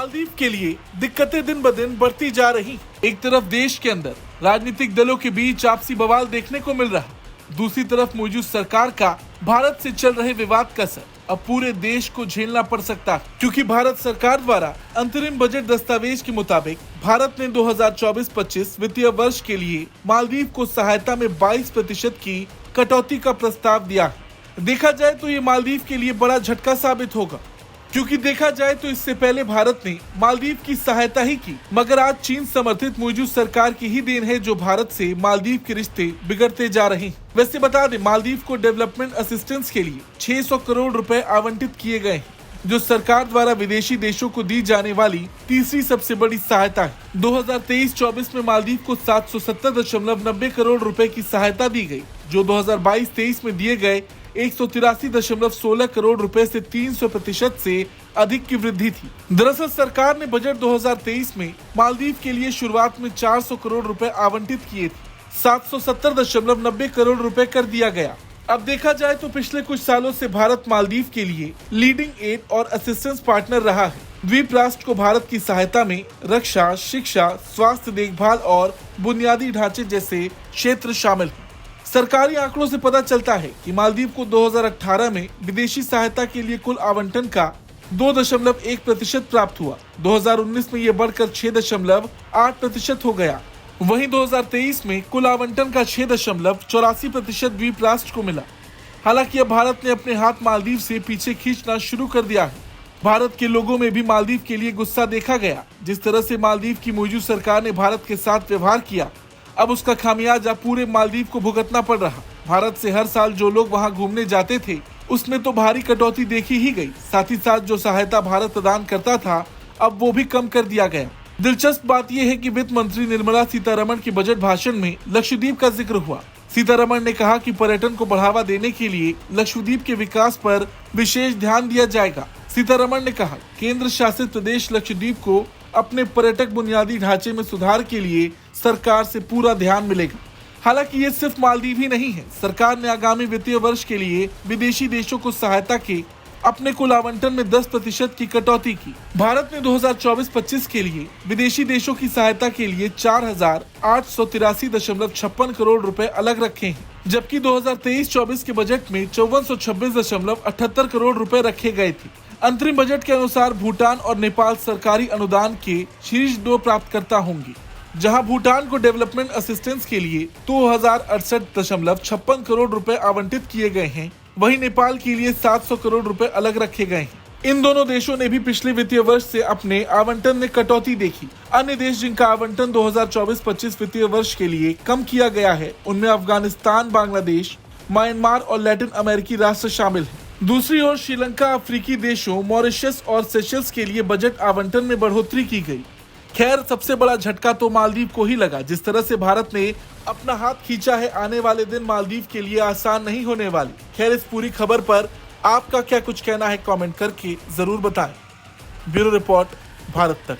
मालदीव के लिए दिक्कतें दिन ब दिन बढ़ती जा रही। एक तरफ देश के अंदर राजनीतिक दलों के बीच आपसी बवाल देखने को मिल रहा, दूसरी तरफ मौजूद सरकार का भारत से चल रहे विवाद का असर अब पूरे देश को झेलना पड़ सकता है, क्योंकि भारत सरकार द्वारा अंतरिम बजट दस्तावेज के मुताबिक भारत ने 2024-25 वित्तीय वर्ष के लिए मालदीव को सहायता में 22% की कटौती का प्रस्ताव दिया है। देखा जाए तो ये मालदीव के लिए बड़ा झटका साबित होगा, क्योंकि देखा जाए तो इससे पहले भारत ने मालदीव की सहायता ही की, मगर आज चीन समर्थित मौजूद सरकार की ही देन है जो भारत से मालदीव के रिश्ते बिगड़ते जा रहे हैं। वैसे बता दें, मालदीव को डेवलपमेंट असिस्टेंस के लिए 600 करोड़ रुपए आवंटित किए गए हैं, जो सरकार द्वारा विदेशी देशों को दी जाने वाली तीसरी सबसे बड़ी सहायता है। 2023-24 में मालदीव को 770.90 करोड़ रुपए की सहायता दी गई, जो 2022-23 में दिए गए 183.16 करोड़ रुपए से 300% से अधिक की वृद्धि थी। दरअसल सरकार ने बजट 2023 में मालदीव के लिए शुरुआत में 400 करोड़ रुपए आवंटित किए थे, 770.90 करोड़ रुपए कर दिया गया। अब देखा जाए तो पिछले कुछ सालों से भारत मालदीव के लिए लीडिंग एड और असिस्टेंस पार्टनर रहा है। द्वीप राष्ट्र को भारत की सहायता में रक्षा, शिक्षा, स्वास्थ्य देखभाल और बुनियादी ढांचे जैसे क्षेत्र शामिल हैं। सरकारी आंकड़ों से पता चलता है कि मालदीव को 2018 में विदेशी सहायता के लिए कुल आवंटन का 2.1% प्राप्त हुआ। 2019 में ये बढ़कर 6.8% हो गया। वहीं 2023 में कुल आवंटन का 6.84% द्वीप राष्ट्र को मिला। हालांकि अब भारत ने अपने हाथ मालदीव से पीछे खींचना शुरू कर दिया है। भारत के लोगों में भी मालदीव के लिए गुस्सा देखा गया। जिस तरह से मालदीव की मौजूद सरकार ने भारत के साथ व्यवहार किया, अब उसका खामियाजा पूरे मालदीव को भुगतना पड़ रहा। भारत से हर साल जो लोग वहां घूमने जाते थे, उसमें तो भारी कटौती देखी ही गई। साथ ही साथ जो सहायता भारत प्रदान करता था, अब वो भी कम कर दिया गया। दिलचस्प बात यह है कि वित्त मंत्री निर्मला सीतारमण के बजट भाषण में लक्षद्वीप का जिक्र हुआ। सीतारमण ने कहा कि पर्यटन को बढ़ावा देने के लिए लक्षद्वीप के विकास पर विशेष ध्यान दिया जाएगा। सीतारमण ने कहा, केंद्र शासित प्रदेश लक्षद्वीप को अपने पर्यटक बुनियादी ढांचे में सुधार के लिए सरकार से पूरा ध्यान मिलेगा। हालांकि ये सिर्फ मालदीव ही नहीं है। सरकार ने आगामी वित्तीय वर्ष के लिए विदेशी देशों को सहायता के अपने कुल आवंटन में 10% की कटौती की। भारत ने 2024-25 के लिए विदेशी देशों की सहायता के लिए 4,883.56 करोड़ रुपए अलग रखे हैं, जबकि 2023-24 के बजट में 5426.78 करोड़ रुपए रखे गए थे। अंतरिम बजट के अनुसार भूटान और नेपाल सरकारी अनुदान के शीर्ष 2 प्राप्तकर्ता होंगे, जहां भूटान को डेवलपमेंट असिस्टेंस के लिए 2068.56 करोड़ रुपए आवंटित किए गए हैं, वहीं नेपाल के लिए 700 करोड़ रुपए अलग रखे गए हैं। इन दोनों देशों ने भी पिछले वित्तीय वर्ष से अपने आवंटन में कटौती देखी। अन्य देश जिनका आवंटन 2024-25 वित्तीय वर्ष के लिए कम किया गया है, उनमें अफगानिस्तान, बांग्लादेश, म्यांमार और लैटिन अमेरिकी राष्ट्र शामिल हैं। दूसरी ओर श्रीलंका, अफ्रीकी देशों मॉरिशस और सेशल्स के लिए बजट आवंटन में बढ़ोतरी की गई। खैर, सबसे बड़ा झटका तो मालदीव को ही लगा। जिस तरह से भारत ने अपना हाथ खींचा है, आने वाले दिन मालदीव के लिए आसान नहीं होने वाली। खैर, इस पूरी खबर पर आपका क्या कुछ कहना है, कमेंट करके जरूर बताएं। ब्यूरो रिपोर्ट, भारत तक।